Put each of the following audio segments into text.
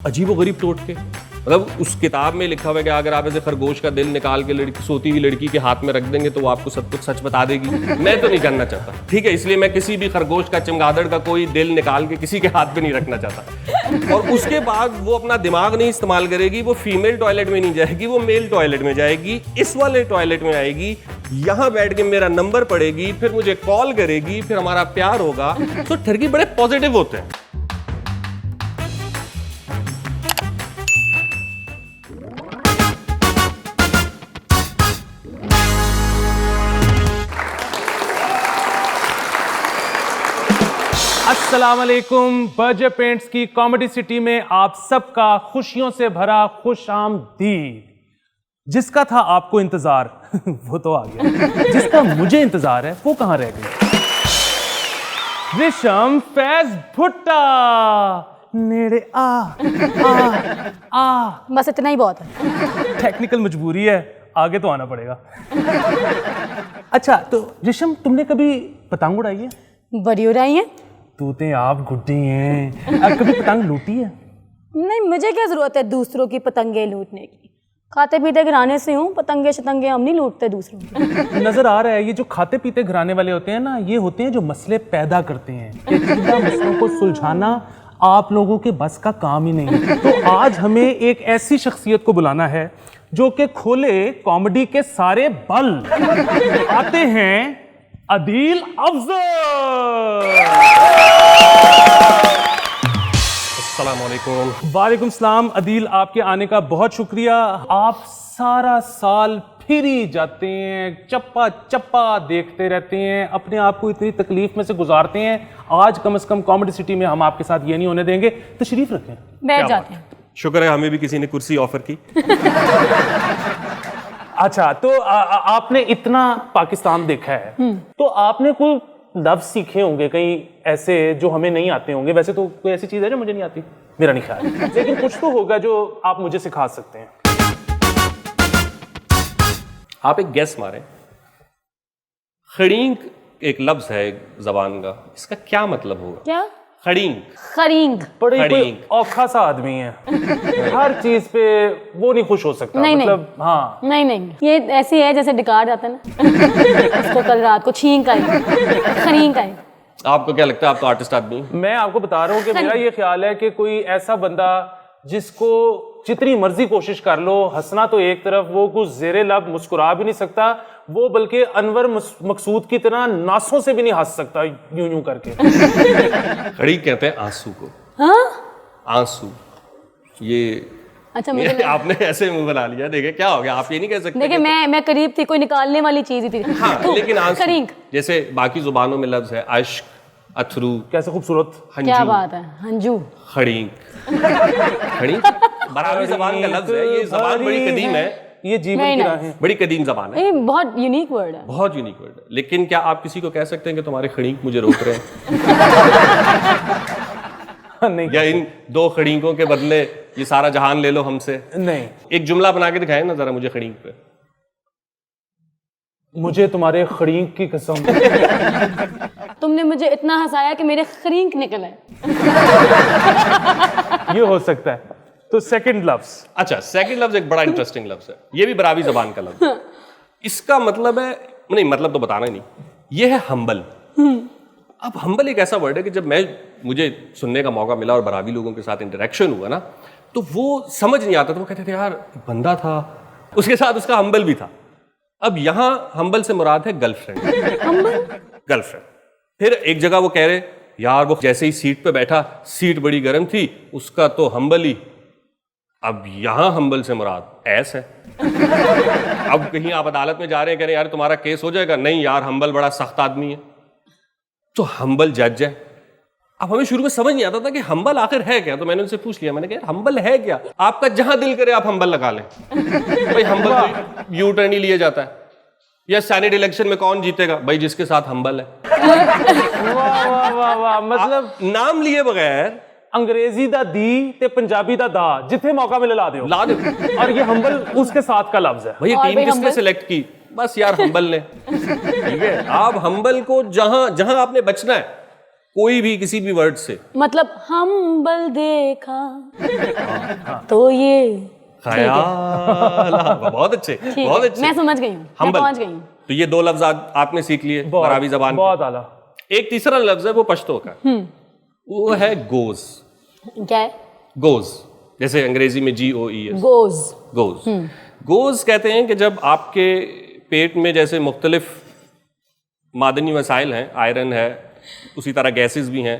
अजीबोगरीब टोटके। मतलब उस किताब में लिखा हुआ है कि अगर आप ऐसे खरगोश का दिल निकाल के लड़की सोती हुई लड़की के हाथ में रख देंगे तो वो आपको सब कुछ सच बता देगी। मैं तो नहीं करना चाहता, ठीक है, इसलिए मैं किसी भी खरगोश का, चमगादड़ का कोई दिल निकाल के किसी के हाथ में नहीं रखना चाहता। और उसके बाद वो अपना दिमाग नहीं इस्तेमाल करेगी, वो फीमेल टॉयलेट में नहीं जाएगी, वो मेल टॉयलेट में जाएगी, इस वाले टॉयलेट में आएगी, यहाँ बैठ के मेरा नंबर पड़ेगी, फिर मुझे कॉल करेगी, फिर हमारा प्यार होगा। तो ठरकी बड़े पॉजिटिव होते हैं। अस्सलाम वालेकुम। बर्जर पेंट्स की कॉमेडी सिटी में आप सबका खुशियों से भरा खुशामदीद। जिसका था आपको इंतजार वो तो आ गया, जिसका मुझे इंतजार है वो कहां रह गया? रेशम फैज भुट्टा नेड़े आ बस इतना ही बहुत है। टेक्निकल मजबूरी है, आगे तो आना पड़ेगा। अच्छा, तो रेशम तुमने कभी पतंग उड़ाई है? बड़ी उड़ाई है। तूते आप गुड्डी हैं, कभी पतंग लूटी है? नहीं, मुझे क्या जरूरत है दूसरों की पतंगे लूटने की। खाते पीते घराने से हूँ, पतंगे शतंगे हम नहीं लूटते दूसरों की। नजर आ रहा है ये जो खाते पीते घराने वाले होते हैं ना, ये होते हैं जो मसले पैदा करते हैं। पेचीदा मसलों को सुलझाना आप लोगों के बस का काम ही नहीं। तो आज हमें एक ऐसी शख्सियत को बुलाना है जो कि खोले कॉमेडी के सारे बल। आते हैं अदील अफजल। अस्सलाम वालेकुम। वालेकुम सलाम। अदील, आपके आने का बहुत शुक्रिया। आप सारा साल फिर ही जाते हैं, चप्पा चप्पा देखते रहते हैं, अपने आप को इतनी तकलीफ में से गुजारते हैं। आज कम से कम कॉमेडी सिटी में हम आपके साथ ये नहीं होने देंगे। तशरीफ रखें, बैठ जाते हैं। शुक्र है हमें भी किसी ने कुर्सी ऑफर की। अच्छा, तो आपने इतना पाकिस्तान देखा है, तो आपने कोई लफ्ज सीखे होंगे कहीं ऐसे जो हमें नहीं आते होंगे। वैसे तो कोई ऐसी चीज है जो मुझे नहीं आती, मेरा नहीं ख्याल, लेकिन कुछ तो होगा जो आप मुझे सिखा सकते हैं। आप एक गैस मारें। खड़ींक एक लफ्ज है जबान का, इसका क्या मतलब होगा? क्या? खड़ींक। खरींग। बड़ी कोई खड़ींक। औखा सा आदमी है, हर चीज पे वो नहीं खुश हो सकता। नहीं, मतलब हाँ, नहीं, ये ऐसी है जैसे डिकार्ड आता है ना। उसको कल रात को छींक आई, खरींक आई। आपको क्या लगता है, आप तो आर्टिस्ट आदमी हैं। मैं आपको बता रहा हूँ कि मेरा ये ख्याल है कि कोई ऐसा बंदा जिसको जितनी मर्जी कोशिश कर लो, हंसना तो एक तरफ, वो कुछ जेरे लब मुस्कुरा भी नहीं सकता, वो बल्कि अनवर मकसूद की तरह नासों से भी नहीं हंस सकता यूं यूं करके। खड़ींक कहते हैं आंसू को। हाँ? आंसू, ये अच्छा, मुझे आपने ऐसे मुंह बना लिया। देखिए क्या हो गया, आप ये नहीं कह सकते। देखिए, मैं करीब थी, कोई निकालने वाली चीज ही थी। हाँ, लेकिन आंसू खरींक। जैसे बाकी जुबानों में लफ्ज है अश्क, अथरू, कैसे खूबसूरत। हंजू। क्या बात है, हंजू। खड़ींक। खड़ींक बराबरी जबान का लफ्ज है। ये जबान बड़ी कदीम है, ये जीवन नहीं, की नहीं। राहें। बड़ी कदीम जबान है, ये बहुत यूनिक वर्ड है। बहुत यूनिक वर्ड है। लेकिन क्या आप किसी को कह सकते हैं कि तुम्हारे खड़ींक मुझे रोक रहे हैं? नहीं, या इन दो खड़ींकों के बदले ये सारा जहान ले लो हमसे? नहीं, एक जुमला बना के दिखाए ना जरा मुझे खड़ींक पे। मुझे तुम्हारे खड़ींक की कसम। तुमने मुझे इतना हंसाया कि मेरे खरींक निकल आए। ये हो सकता है। तो सेकंड लफ्ज। अच्छा, सेकंड लफ्ज एक बड़ा इंटरेस्टिंग लफ्ज है, ये भी बराबरी जबान का लफ्ज है। इसका मतलब है, नहीं मतलब तो बताना ही नहीं, ये है हम्बल। अब हम्बल एक ऐसा वर्ड है कि जब मुझे सुनने का मौका मिला और बराबरी लोगों के साथ इंटरेक्शन हुआ ना, तो वो समझ नहीं आता था। वो कहते थे यार बंदा था, उसके साथ उसका हम्बल भी था। अब यहां हम्बल से मुराद है गर्लफ्रेंड। गर्लफ्रेंड। फिर एक जगह वो कह रहे यार वो जैसे ही सीट पे बैठा, सीट बड़ी गर्म थी, उसका तो हम्बल ही। अब यहां हम्बल से मुराद ऐस है। अब कहीं आप अदालत में जा रहे हैं, कह रहे हैं यार तुम्हारा केस हो जाएगा, नहीं यार हम्बल बड़ा सख्त आदमी है, तो हम्बल जज है। अब हमें शुरू में समझ नहीं आता था कि हम्बल आखिर है क्या, तो मैंने उनसे पूछ लिया, मैंने कहा हम्बल है क्या? आपका जहां दिल करे आप हम्बल लगा लें। भाई हम्बल यू टर्न ही लिया जाता है। या सेनेट इलेक्शन में कौन जीतेगा? भाई जिसके साथ हम्बल है। वाह वाह वाह वाह, मतलब नाम लिए बगैर अंग्रेजी दा दी ते पंजाबी दा दा, जिथे मौका मिले ला दो। और ये हम्बल उसके साथ का लफ्ज है। भाई और टीम भाई किसने हम्बल? सिलेक्ट की? बस यार हम्बल ने। ठीक है, आप हम्बल को जहां जहां आपने बचना है कोई भी किसी भी वर्ड से मतलब हम्बल देखा तो ये ख्याल, बहुत अच्छे, ठीक बहुत है, अच्छे। मैं समझ गई हूँ, मैं हम्बल। पहुंच गई हूँ। तो ये 2 लफ्ज आपने सीख लिए बरावी जबान बहुत आला। के। एक तीसरा लफ्ज है वो पश्तो का, वो है गोज। क्या है? गोज, जैसे अंग्रेजी में GOES, गोज। गोज। गोज कहते हैं कि जब आपके पेट में जैसे मुख्तलिफ मादनी वसाइल हैं, आयरन है, उसी तरह गैसेस भी हैं,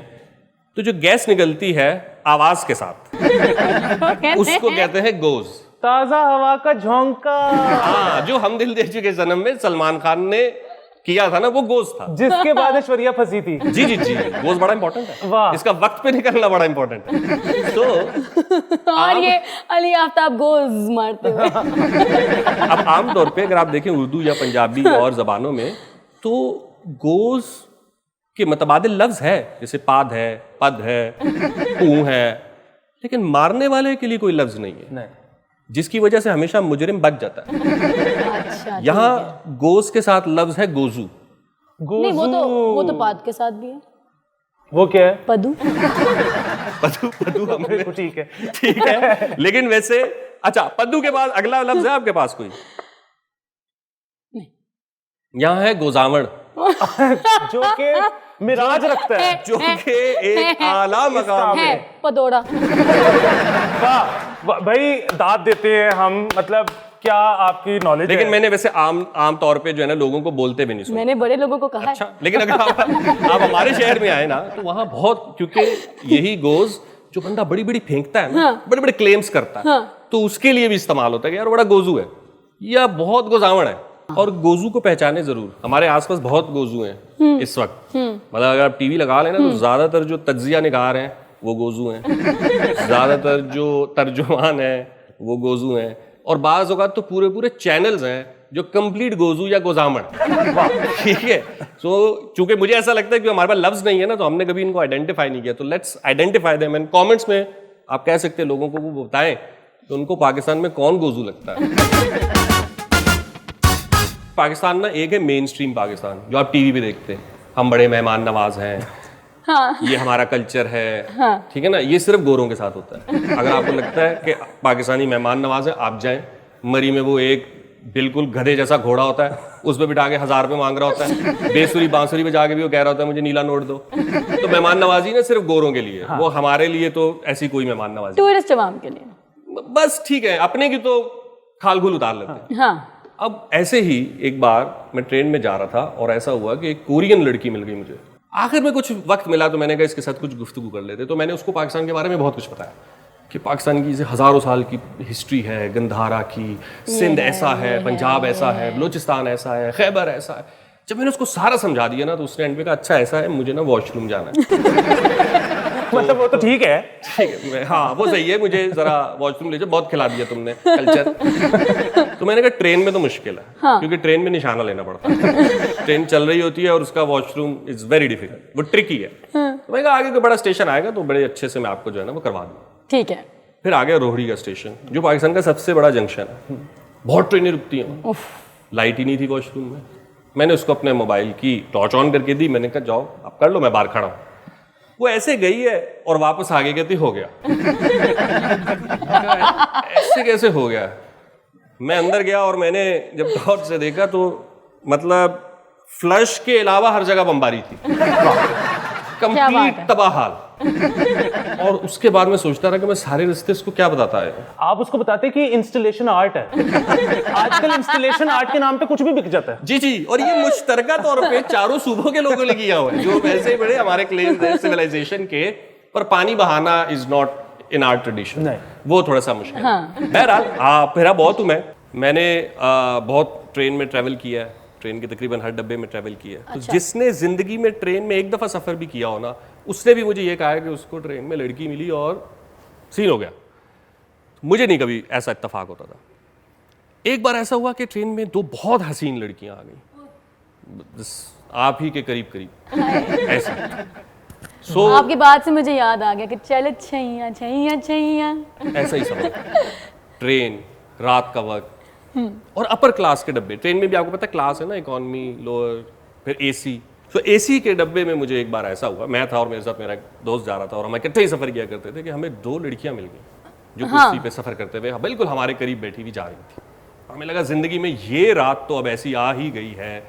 तो जो गैस निकलती है आवाज के साथ उसको कहते हैं गोज। ताजा हवा का झोंका, हाँ, जो हम दिल दे चुके सनम में सलमान खान ने किया था ना, वो गोज था। जिसके बाद ऐश्वर्या फंसी थी। जी जी जी, गोज बड़ा इंपॉर्टेंट है। वाह। इसका वक्त पे निकलना बड़ा इंपॉर्टेंट है। तो और ये अली आफ्ताब गोज मारते हुए। अब आमतौर पे अगर आप देखें उर्दू या पंजाबी और जबानों में, तो गोज के मुतबादिल लफ्ज है, जैसे पाद है, पद है, ऊ है, लेकिन मारने वाले के लिए कोई लफ्ज नहीं है, नहीं। जिसकी वजह से हमेशा मुजरिम बच जाता है। अच्छा, यहाँ गोज के साथ लफ्ज है गोजू। नहीं, वो तो पाद के साथ भी है। वो क्या है? पदू। पदू, पदू हमने ठीक है। ठीक है, लेकिन वैसे अच्छा, पद्दू के बाद अगला लफ्ज है आपके पास कोई? यहाँ है गोजावण, जो कि मिराज रखता है। जो कि एक आला मकाम है है। पदोड़ा। वाह भाई, दाद देते हैं हम, मतलब क्या आपकी नॉलेज लेकिन है? मैंने वैसे आम तौर पे जो है ना लोगों को बोलते भी नहीं सुना। मैंने बड़े लोगों को कहा अच्छा, लेकिन अगर आप हमारे शहर में आए ना, तो वहाँ बहुत, क्योंकि यही गोज जो बंदा बड़ी बड़ी फेंकता है ना, बड़े बड़े क्लेम्स करता है, तो उसके लिए भी इस्तेमाल होता है कि यार बड़ा गोजू है या बहुत गोजावण है। और गोजू को पहचाने जरूर, हमारे आसपास बहुत गोजू हैं इस वक्त। मतलब अगर आप टीवी लगा लेना तो ज्यादातर जो तज्जिया निगार हैं वो गोजू हैं, ज्यादातर जो तर्जुमान है वो गोजू हैं, और बाज़ औक़ात तो पूरे पूरे चैनल्स हैं जो कंप्लीट गोजू या गोजामण। ठीक है, सो चूंकि मुझे ऐसा लगता है कि हमारे पास लफ्ज नहीं है ना, तो हमने कभी इनको आइडेंटिफाई नहीं किया, तो let's identify them and comments में आप कह सकते हैं लोगों को, वो बताएं कि उनको पाकिस्तान में कौन गोजू लगता है। पाकिस्तान ना एक है मेन स्ट्रीम पाकिस्तान जो आप टीवी पे देखते हैं, हम बड़े मेहमान नवाज हैं, हाँ। ये हमारा कल्चर है, ठीक है ना, ये सिर्फ गोरों के साथ होता है। अगर आपको लगता है कि पाकिस्तानी मेहमान नवाज है, आप जाएं, मरी में वो एक बिल्कुल गधे जैसा घोड़ा होता है, उस पर बिठा के 1000 रुपये मांग रहा होता है, बेसुरी बांसुरी बजा के भी वो कह रहा होता है मुझे नीला नोट दो। तो मेहमान नवाजी ना सिर्फ गोरों के लिए, वो हमारे लिए तो ऐसी कोई मेहमान नवाजी, टूरिस्ट अवाम के लिए बस ठीक है, अपने की तो खाल खुल उतार लेते हैं। हाँ। अब ऐसे ही एक बार मैं ट्रेन में जा रहा था और ऐसा हुआ कि एक कोरियन लड़की मिल गई मुझे। आखिर में कुछ वक्त मिला तो मैंने कहा इसके साथ कुछ गुफ्तगू कर लेते, तो मैंने उसको पाकिस्तान के बारे में बहुत कुछ बताया कि पाकिस्तान की हज़ारों साल की हिस्ट्री है, गंधारा की, सिंध ऐसा है, पंजाब ऐसा है, बलूचिस्तान ऐसा है, खैबर ऐसा है। जब मैंने उसको सारा समझा दिया ना, तो उसने एंड में कहा अच्छा ऐसा है, मुझे ना वॉशरूम जाना है। मतलब वो तो ठीक है। ठीक है, हाँ वो सही है, मुझे जरा वॉशरूम ले जाओ, बहुत खिला दिया तुमने कल्चर। तो मैंने कहा ट्रेन में तो मुश्किल है, क्योंकि ट्रेन में निशाना लेना पड़ता है, ट्रेन चल रही होती है और उसका वॉशरूम इज वेरी डिफिकल्ट, वो ट्रिकी है। तो मैंने कहा आगे कोई बड़ा स्टेशन आएगा तो बड़े अच्छे से मैं आपको जो है ना वो करवा दूँ। ठीक है। फिर आ गया रोहड़ी का स्टेशन, जो पाकिस्तान का सबसे बड़ा जंक्शन है, बहुत ट्रेनें रुकती हैं, लाइट ही नहीं थी वॉशरूम में। मैंने उसको अपने मोबाइल की टॉर्च ऑन करके दी, मैंने कहा जाओ आप कर लो, मैं बाहर खड़ा हूँ। वो ऐसे गई है और वापस आगे कहती हो गया। ऐसे कैसे हो गया? मैं अंदर गया और मैंने जब टॉर्च से देखा तो मतलब फ्लश के अलावा हर जगह बमबारी थी, कंप्लीट तबाह हाल। और उसके बाद मैं सोचता रहा कि मैं सारे रिश्ते इसको क्या बताता है। आप उसको बताते कि इंस्टॉलेशन आर्ट है। आजकल इंस्टॉलेशन आर्ट के नाम पे कुछ भी बिक जाता है। जी जी, और ये मुश्तरका तौर पे चारों सूबों के लोगों ने किया हुआ है, जो वैसे बड़े हमारे क्लेम्स हैं सिविलाइजेशन के, पर पानी बहाना is not in our tradition, वो थोड़ा सा मुश्किल है। बहरहाल फिरा बहुत हूँ मैंने बहुत ट्रेन में ट्रैवल किया है, ट्रेन के तकरीबन हर डब्बे में ट्रैवल किया है। अच्छा। तो जिसने जिंदगी में ट्रेन में एक दफा सफर भी किया हो ना, उसने भी मुझे ये कहा है कि उसको ट्रेन में लड़की मिली और सीन हो गया। मुझे नहीं कभी ऐसा इत्तेफाक होता था। एक बार ऐसा हुआ कि ट्रेन में दो बहुत हसीन लड़कियां आ गई, आप ही के करीब करीब ऐसे। आपकी बात से मुझे याद आ गया कि चल छैया छैया छैया, ऐसा ही समझ। ट्रेन रात का वक्त और अपर क्लास के डब्बे, ट्रेन में भी आपको पता है क्लास है ना, इकोनॉमी, लोअर, फिर एसी, तो एसी के डब्बे में मुझे एक बार ऐसा हुआ, मैं था और मेरे साथ मेरा एक दोस्त जा रहा था और हम इकट्ठे ही सफर किया करते थे, कि हमें 2 लड़कियां मिल गई जो कुर्सी पे सफर करते हुए बिल्कुल हमारे करीब बैठी हुई जा रही थी। हमें लगा जिंदगी में ये रात तो अब ऐसी आ ही गई है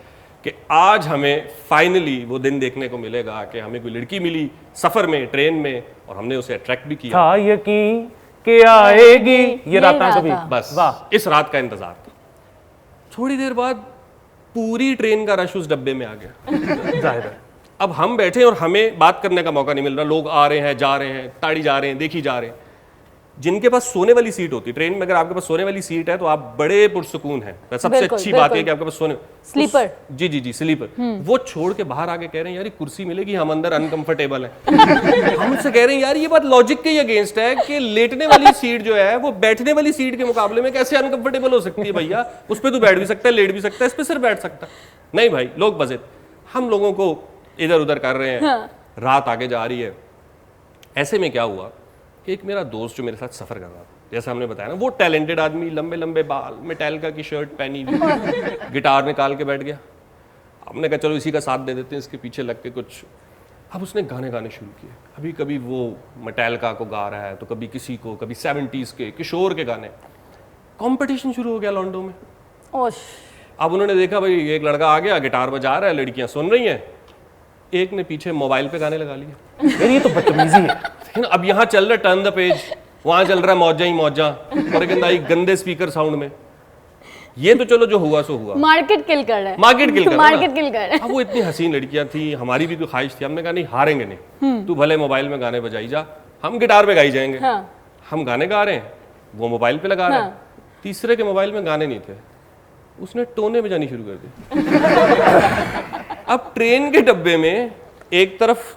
कि आज हमें फाइनली वो दिन देखने को मिलेगा कि हमें कोई लड़की मिली सफर में, ट्रेन में, और हमने उसे अट्रैक्ट भी किया। था यकीन कि आएगी ये रात कभी। बस वाह। इस रात का इंतजार था। थोड़ी देर बाद पूरी ट्रेन का रश उस डब्बे में आ गया। जाहिर है। अब हम बैठे और हमें बात करने का मौका नहीं मिल रहा, लोग आ रहे हैं, जा रहे हैं, ताड़ी जा रहे हैं, देखी जा रहे हैं। जिनके पास सोने वाली सीट होती, ट्रेन में अगर आपके पास सोने वाली सीट है तो आप बड़े पुरसुकून हैं। सबसे बिल्कुल, अच्छी बात है बिल्कुल। कि आपके पास सोने स्लीपर। जी जी जी स्लीपर। वो छोड़ के बाहर आके कह रहे हैं यार ये कुर्सी मिलेगी, हम अंदर अनकंफर्टेबल हैं। हम उनसे कह रहे हैं यार ये बात लॉजिक के ही अगेंस्ट है कि लेटने वाली सीट जो है वो बैठने वाली सीट के मुकाबले में कैसे अनकंफर्टेबल हो सकती है भैया। उस पर तू बैठ भी सकता है, लेट भी सकता है, इस पर सिर्फ बैठ सकता है। नहीं भाई, लोग बजट हम लोगों को इधर उधर कर रहे हैं। रात आगे जा रही है। ऐसे में क्या हुआ कि एक मेरा दोस्त जो मेरे साथ सफर कर रहा था, जैसा हमने बताया ना, वो टैलेंटेड आदमी, लंबे लंबे बाल, मेटालिका की शर्ट पहनी हुई, गिटार निकाल के बैठ गया। हमने कहा चलो इसी का साथ दे देते हैं, इसके पीछे लग के कुछ। अब उसने गाने गाने शुरू किए। अभी कभी वो मेटालिका को गा रहा है तो कभी किसी को, कभी 70s के किशोर के गाने। कंपटीशन शुरू हो गया लॉन्डो में। ओश। अब उन्होंने देखा भाई एक लड़का आ गया, गिटार बजा रहा है, लड़कियां सुन रही हैं। एक ने पीछे मोबाइल पे गाने लगा लिए। यार ये तो बदतमीजी है। लेकिन अब यहाँ चल रहा है टर्न द पेज, वहां चल रहा है मौजा ही मौजा, और एक गंदे स्पीकर साउंड में। ये तो चलो जो हुआ सो हुआ, मार्केट किल कर रहा है। मार्केट किल कर रहा है मार्केट किल कर रहा है। अब वो इतनी हसीन लड़कियां थी, हमारी भी कोई ख्वाहिश थी। हमने कहा नहीं हारेंगे नहीं, तू भले मोबाइल में गाने बजाई जा, हम गिटार पे गाई जाएंगे। हाँ। हम गाने गा रहे हैं, वो मोबाइल पे लगा रहे हैं। तीसरे के मोबाइल में गाने नहीं थे, उसने टोने बजानी शुरू कर दी। अब ट्रेन के डब्बे में एक तरफ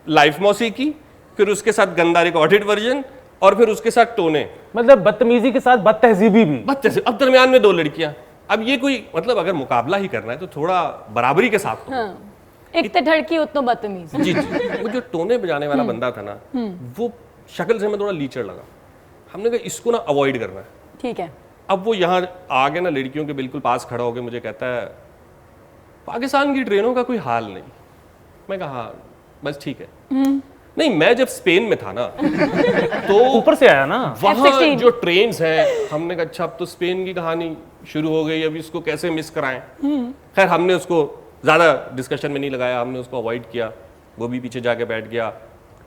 लाइव मौसीकी, फिर उसके साथ गंदा रिकॉर्डेड वर्जन, और फिर उसके साथ टोने, मतलब बदतमीजी के साथ बदतहजीबी भी। अब दरमियान में 2 लड़कियां। अब ये कोई मतलब अगर मुकाबला ही करना है तो थोड़ा बराबरी के साथ हो। हाँ। एक तो ठड़की उतना बदतमीज। जी जी। वो जो टोने बजाने वाला बंदा था ना, वो शक्ल से हमें थोड़ा लीचड़ लगा। हमने कहा इसको ना अवॉइड करना है। ठीक है। अब वो यहाँ आगे ना लड़कियों के बिल्कुल पास खड़ा होकर मुझे कहता है पाकिस्तान की ट्रेनों का कोई हाल नहीं। मैं कहा हाँ बस ठीक है। नहीं, मैं जब स्पेन में था ना तो ऊपर से आया ना वहाँ F-16 जो ट्रेन्स हैं, हमने कहा अच्छा अब तो स्पेन की कहानी शुरू हो गई, अब इसको कैसे मिस कराएं। खैर हमने उसको ज़्यादा डिस्कशन में नहीं लगाया, हमने उसको अवॉइड किया। वो भी पीछे जाके बैठ गया।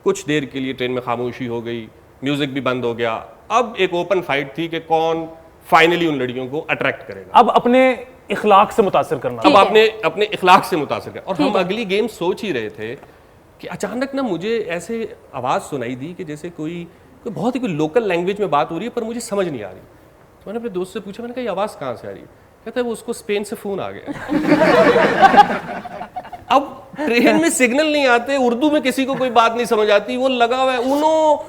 कुछ देर के लिए ट्रेन में खामोशी हो गई, म्यूजिक भी बंद हो गया। अब एक ओपन फाइट थी कि कौन फाइनली उन लड़कियों को अट्रैक्ट करेगा। अब अपने इखलाक से मुतासिर करना। अब आपने अपने इखलाक से मुतासिर किया। और हम अगली गेम सोच ही रहे थे कि अचानक ना मुझे ऐसे आवाज़ सुनाई दी कि जैसे कोई बहुत ही कोई लोकल लैंग्वेज में बात हो रही है पर मुझे समझ नहीं आ रही। तो मैंने अपने दोस्त से पूछा, मैंने कहा ये आवाज़ कहाँ से आ रही है? कहता है वो उसको स्पेन से फ़ोन आ गया। अब ट्रेन में सिग्नल नहीं आते, उर्दू में किसी को कोई बात नहीं समझ आती, वो लगा हुआ है उनो।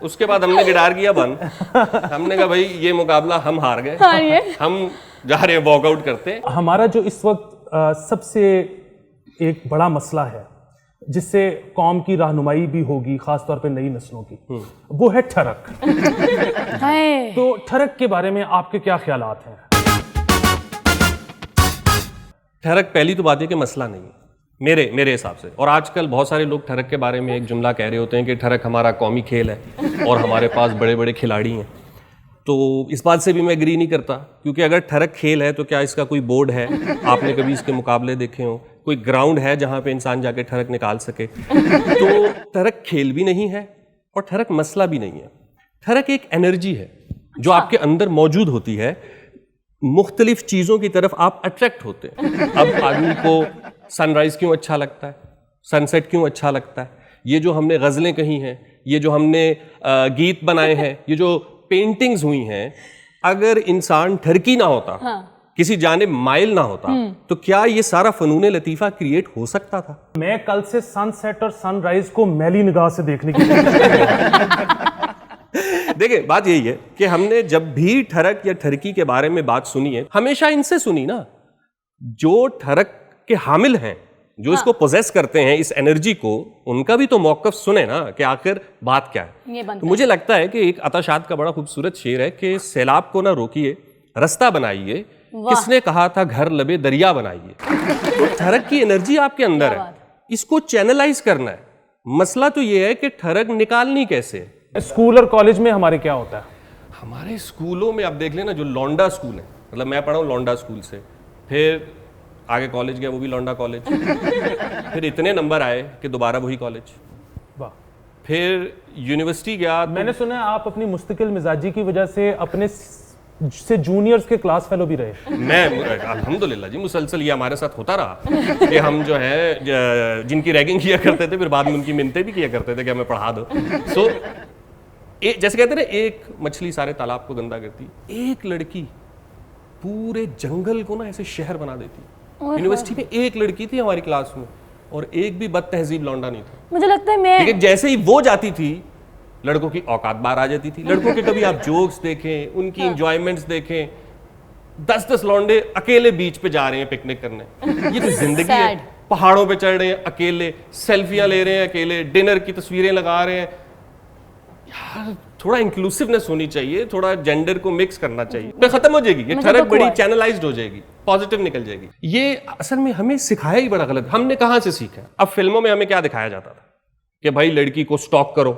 उसके बाद हमने गिटार किया बंद। हमने कहा भाई ये मुकाबला हम हार गए, हम जा रहे हैं वॉकआउट करते। हमारा जो इस वक्त सबसे एक बड़ा मसला है जिससे कौम की रहनुमाई भी होगी, खासतौर पे नई नस्लों की, वो है ठरक। तो ठरक के बारे में आपके क्या ख्यालात हैं? ठरक पहली तो बात है कि मसला नहीं है मेरे हिसाब से। और आजकल बहुत सारे लोग ठरक के बारे में एक जुमला कह रहे होते हैं कि ठरक हमारा कौमी खेल है और हमारे पास बड़े बड़े खिलाड़ी हैं। तो इस बात से भी मैं एग्री नहीं करता, क्योंकि अगर ठरक खेल है तो क्या इसका कोई बोर्ड है? आपने कभी इसके मुकाबले देखे हो? कोई ग्राउंड है जहाँ पे इंसान जाके ठरक निकाल सके? तो ठरक खेल भी नहीं है और ठरक मसला भी नहीं है। ठरक एक एनर्जी है जो आपके अंदर मौजूद होती है। मुख्तलिफ चीज़ों की तरफ आप अट्रैक्ट होते हैं। अब आदमी को सनराइज क्यों अच्छा लगता है, सनसेट क्यों अच्छा लगता है, ये जो हमने गज़लें कही हैं, ये जो हमने गीत बनाए हैं, ये जो पेंटिंग्स हुई हैं, अगर इंसान ठरकी ना होता, किसी जानिब माइल ना होता, तो क्या ये सारा फनून लतीफ़ा क्रिएट हो सकता था? मैं कल से सनसेट और सनराइज को मैली निगाह से देखने की देखिए बात यही है कि हमने जब भी ठरक या ठरकी के बारे में बात सुनी है, हमेशा इनसे सुनी ना जो ठरक के हामिल हैं, जो इसको पोजेस करते हैं, इस एनर्जी को, उनका भी तो मौक़िफ़ सुने ना कि आखिर बात क्या है। तो मुझे लगता है कि एक अता शाद का बड़ा खूबसूरत शेर है कि सैलाब को ना रोकिए, रास्ता बनाइए, किसने कहा था घर लबे दरिया बनाइए? तो ठरक की एनर्जी आपके अंदर है, इसको चैनलाइज करना है। मसला तो ये है कि ठरक निकालनी कैसे है। स्कूल और कॉलेज में हमारे क्या होता है? हमारे स्कूलों में आप देख लेना, जो लौंडा स्कूल है, मतलब मैं पढ़ा हूँ लौंडा स्कूल से, फिर आगे कॉलेज गया, वो भी लौंडा कॉलेज, फिर इतने नंबर आए कि दोबारा वही कॉलेज, वाह। फिर यूनिवर्सिटी गया। मैंने सुना है आप अपनी मुस्तकिल मिजाजी की वजह से अपने से जूनियर्स के क्लास फेलो भी रहे। मैं अल्हम्दुलिल्लाह जी, मुसलसल ये हमारे साथ होता रहा कि हम जो है जिनकी रैगिंग किया करते थे, फिर बाद में उनकी मिन्नतें भी किया करते थे कि हमें पढ़ा दो। सो जैसे कहते हैं ना, एक मछली सारे तालाब को गंदा करती, एक लड़की पूरे जंगल को ना ऐसे शहर बना देती। यूनिवर्सिटी में एक लड़की थी हमारी क्लास में, और एक भी बद तहजीब लौंडा नहीं था। मुझे लगता है मैं लेकिन जैसे ही वो जाती थी, लड़कों की औकात बाहर आ जाती थी। लड़कों के कभी आप जोक्स देखें, उनकी इंजॉयमेंट्स देखें, 10-10 लौंडे अकेले बीच पे जा रहे हैं पिकनिक करने। ये तो जिंदगी है। पहाड़ों पे चढ़ रहे हैं अकेले, सेल्फियां ले रहे हैं अकेले, डिनर की तस्वीरें लगा रहे हैं। यार थोड़ा इंक्लूसिवनेस होनी चाहिए, थोड़ा जेंडर को मिक्स करना चाहिए, तो खत्म हो जाएगी ये ठरक, बड़ी चैनलाइज्ड हो जाएगी, पॉजिटिव निकल जाएगी। ये असल में हमें सिखाया ही बड़ा गलत। हमने कहां से सीखा? अब फिल्मों में हमें क्या दिखाया जाता था कि भाई लड़की को स्टॉक करो,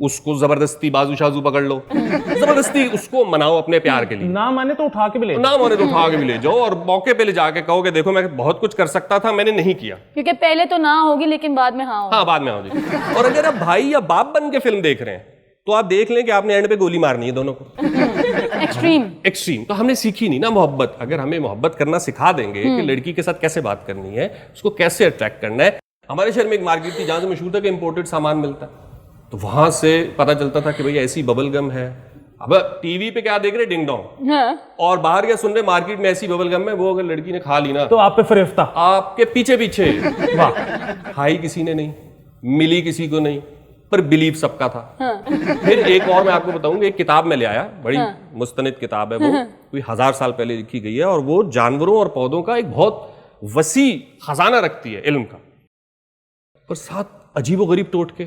उसको जबरदस्ती बाजू शाजू पकड़ लो, जबरदस्ती उसको मनाओ अपने प्यार के लिए। ना माने तो उठा के भी ले, ना माने तो उठा के भी ले जाओ, और मौके पे ले जाके कहो कि देखो मैं बहुत कुछ कर सकता था, मैंने नहीं किया। क्योंकि पहले तो ना होगी लेकिन बाद में हाँ होगी। हाँ, बाद में होगी। और अगर आप भाई या बाप बन के फिल्म देख रहे हैं, तो आप देख लें कि आपने एंड पे गोली मारनी है दोनों को। एक्सट्रीम तो हमने सीखी नहीं ना मोहब्बत। अगर हमें मोहब्बत करना सिखा देंगे कि लड़की के साथ कैसे बात करनी है, उसको कैसे अट्रैक्ट करना है। हमारे शहर में एक मार्केट थी जहां से मशहूर था कि इंपोर्टेड सामान मिलता है, तो वहां से पता चलता था कि भाई ऐसी बबल गम है। अब टीवी पे क्या देख रहे, डिंग डोंग, और बाहर क्या सुन रहे, मार्केट में ऐसी बबल गम है, वो अगर लड़की ने खा ली ना तो आप पे फरिश्ता आपके पीछे पीछे। वाह। खाई किसी ने नहीं, मिली किसी को नहीं, पर बिलीव सबका था। फिर एक और मैं आपको बताऊंगा, एक किताब में ले आया, बड़ी मुस्तनिद किताब है, वो कोई 1000 साल पहले लिखी गई है, और वो जानवरों और पौधों का एक बहुत वसी खजाना रखती है इल्म का, पर साथ अजीबोगरीब टोटके।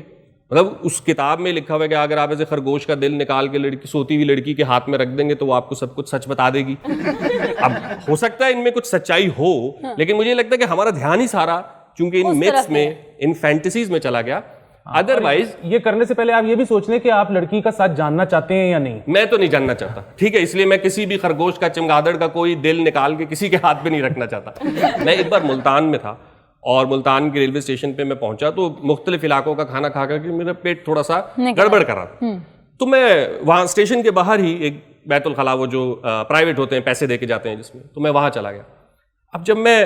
मतलब उस किताब में लिखा हुआ है कि अगर आप ऐसे खरगोश का दिल निकाल के लड़की, सोती हुई लड़की के हाथ में रख देंगे तो वो आपको सब कुछ सच बता देगी। अब हो सकता है इनमें कुछ सच्चाई हो, लेकिन मुझे लगता है कि हमारा ध्यान ही सारा चूंकि इन मिथ्स में, इन फैंटेसीज में चला गया। अदरवाइज ये करने से पहले आप ये भी सोच लें कि आप लड़की का साथ जानना चाहते हैं या नहीं। मैं तो नहीं जानना चाहता, ठीक है, इसलिए मैं किसी भी खरगोश का, चमगादड़ का कोई दिल निकाल के किसी के हाथ पे नहीं रखना चाहता। मैं एक बार मुल्तान में था, और मुल्तान के रेलवे स्टेशन पे मैं पहुंचा, तो मुख्तलिफ इलाकों का खाना खा कर मेरा पेट थोड़ा सा गड़बड़ कर रहा था। तो मैं वहां स्टेशन के बाहर ही एक बैतुल खला, वो जो प्राइवेट होते हैं, पैसे दे के जाते हैं जिसमें, तो मैं वहां चला गया। अब जब मैं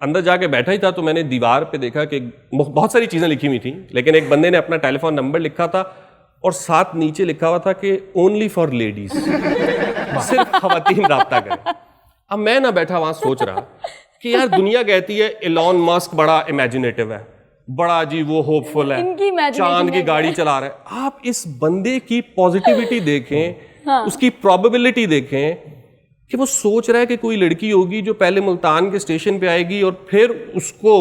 अंदर जाके बैठा ही था, तो मैंने दीवार पे देखा कि बहुत सारी चीजें लिखी हुई थी, लेकिन एक बंदे ने अपना टेलीफोन नंबर लिखा था, और साथ नीचे लिखा हुआ था कि ओनली फॉर लेडीज, सिर्फ खवातीन राब्ता करें। अब मैं ना बैठा वहां सोच रहा कि यार दुनिया कहती है इलॉन मस्क बड़ा इमेजिनेटिव है, बड़ा जी वो होपफुल है, चांद की गाड़ी चला रहा है। आप इस बंदे की पॉजिटिविटी देखें, उसकी प्रोबेबिलिटी देखें कि वो सोच रहा है कि कोई लड़की होगी जो पहले मुल्तान के स्टेशन पे आएगी और फिर उसको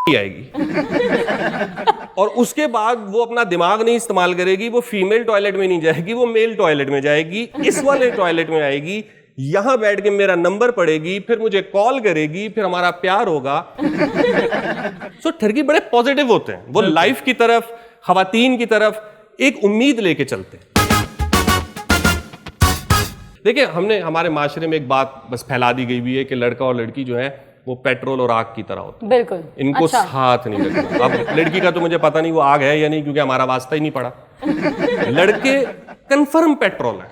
आएगी, और उसके बाद वो अपना दिमाग नहीं इस्तेमाल करेगी, वो फीमेल टॉयलेट में नहीं जाएगी, वो मेल टॉयलेट में जाएगी, इस वाले टॉयलेट में आएगी, यहां बैठ के मेरा नंबर पड़ेगी, फिर मुझे कॉल करेगी, फिर हमारा प्यार होगा। सो ठरकी बड़े पॉजिटिव होते हैं, वो लाइफ की तरफ, खवातीन की तरफ एक उम्मीद लेके चलते हैं। देखिए, हमने हमारे माशरे में एक बात बस फैला दी गई भी है कि लड़का और लड़की जो है वो पेट्रोल और आग की तरह होते हैं। बिल्कुल, इनको अच्छा। साथ नहीं रखना। अब लड़की का तो मुझे पता नहीं वो आग है या नहीं, क्योंकि हमारा वास्ता ही नहीं पड़ा। लड़के कंफर्म पेट्रोल है,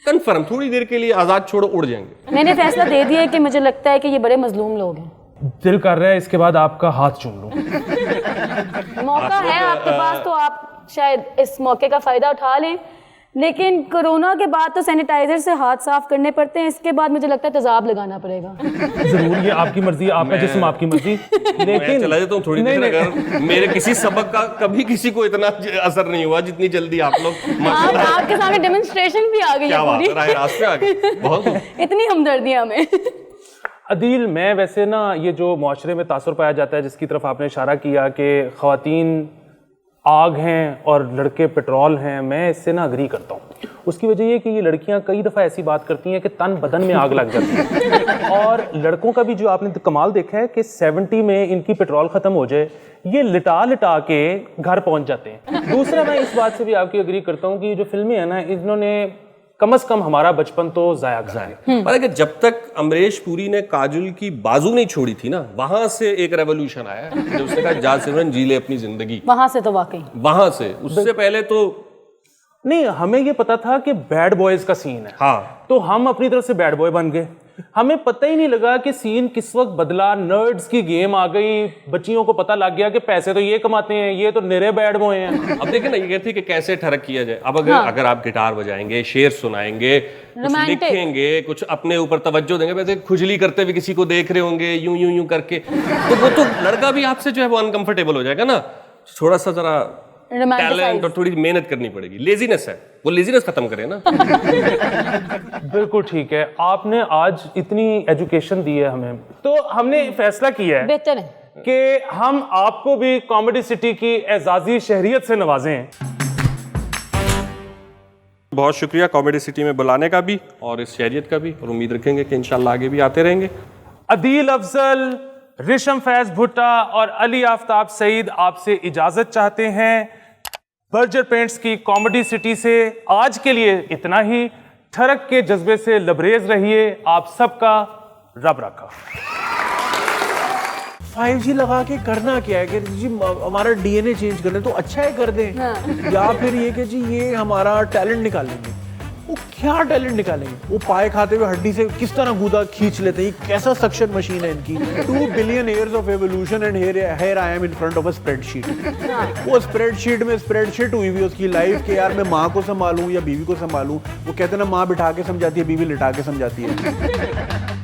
कंफर्म, थोड़ी देर के लिए आजाद छोड़ो उड़ जाएंगे। मैंने फैसला दे दिया है कि मुझे लगता है कि ये बड़े मजलूम लोग हैं। दिल कर रहा है इसके बाद आपका हाथ चूम लूं। मौका है आपके पास, तो आप शायद इस मौके का फायदा उठा लें, लेकिन कोरोना के बाद तो सैनिटाइजर से हाथ साफ करने पड़ते हैं, इसके बाद मुझे लगता है तेजाब लगाना पड़ेगा। जरूर, ये आपकी मर्जी, आपका जिस्म आपकी मर्जी। लेकिन चला जाता हूँ थोड़ी देर, अगर मेरे किसी सबक का कभी किसी को इतना असर नहीं हुआ जितनी जल्दी आप लोग। आपके सामने डेमोन्स्ट्रेशन भी आ गई है पूरी, रास्ते आ गए बहुत। इतनी हमदर्दियां हमें। अदील, मैं वैसे ना ये जो मुआशरे में तासुर पाया जाता है, जिसकी तरफ आपने इशारा किया कि ख़वातीन आग हैं और लड़के पेट्रोल हैं, मैं इससे ना अग्री करता हूँ। उसकी वजह ये कि ये लड़कियां कई दफ़ा ऐसी बात करती हैं कि तन बदन में आग लग जाती है। और लड़कों का भी जो आपने कमाल देखा है कि 70 में इनकी पेट्रोल ख़त्म हो जाए, ये लिटा लिटा के घर पहुंच जाते हैं। दूसरा, मैं इस बात से भी आपकी एग्री करता हूँ कि ये जो फिल्में हैं ना, इन्होंने कम से कम हमारा बचपन तो ज़ाया कराया। पर कि जब तक अमरीश पुरी ने काजुल की बाजू नहीं छोड़ी थी ना, वहां से एक रेवोल्यूशन आया जब उसने कहा जा सिमरन जी ले अपनी जिंदगी। वहां से तो वाकई, वहां से, उससे पहले तो नहीं, हमें ये पता था कि बैड बॉयज का सीन है, हाँ, तो हम अपनी तरफ से बैड बॉय बन गए। हमें पता ही नहीं लगा कि सीन किस वक्त बदला, नर्ड्स की गेम आ गई, बच्चियों को पता लग गया कि पैसे तो ये कमाते हैं, ये तो निरे बैड बॉय हैं। अब देखिए ना, ये कहती है कि कैसे ठरक किया जाए। अब अगर आप गिटार बजाएंगे, शेर सुनाएंगे, कुछ लिखेंगे, कुछ अपने ऊपर तवज्जो देंगे, वैसे खुजली करते हुए किसी को देख रहे होंगे यूं यूं यूं करके, तो वो तो लड़का भी आपसे जो है वो अनकंफर्टेबल हो जाएगा ना। थोड़ा सा जरा टैलेंट और थोड़ी मेहनत करनी पड़ेगी। लेजीनेस है, वो लेजीनेस खत्म करे ना। बिल्कुल ठीक है, आपने आज इतनी एजुकेशन दी है हमें, तो हमने फैसला किया है बेहतर है कि हम आपको भी कॉमेडी सिटी की एजाजी शहरियत से नवाजें। बहुत शुक्रिया कॉमेडी सिटी में बुलाने का भी और इस शहरियत का भी, और उम्मीद रखेंगे कि इंशाल्लाह आगे भी आते रहेंगे। अदील अफजल, रिशम फैज भुट्टा और अली आफ्ताब सईद आपसे इजाजत चाहते हैं। बर्जर पेंट्स की कॉमेडी सिटी से आज के लिए इतना ही। ठरक के जज्बे से लबरेज रहिए। आप सबका रब रखा। 5G लगा के करना क्या है कि जी हमारा DNA चेंज कर लें, तो अच्छा है कर दें। या फिर ये कि जी ये हमारा टैलेंट निकालेंगे। वो क्या टैलेंट निकालेंगे? वो पाए खाते हुए हड्डी से किस तरह गूदा खींच लेते हैं। कैसा सक्शन मशीन है इनकी। 2 billion years of evolution and here I am in front of a spreadsheet. वो स्प्रेडशीट में स्प्रेडशीट हुई हुई उसकी लाइफ के, यार मैं माँ को संभालूं या बीवी को संभालूं। वो कहते हैं ना, माँ बिठा के समझाती है, बीवी लिटा के समझाती है।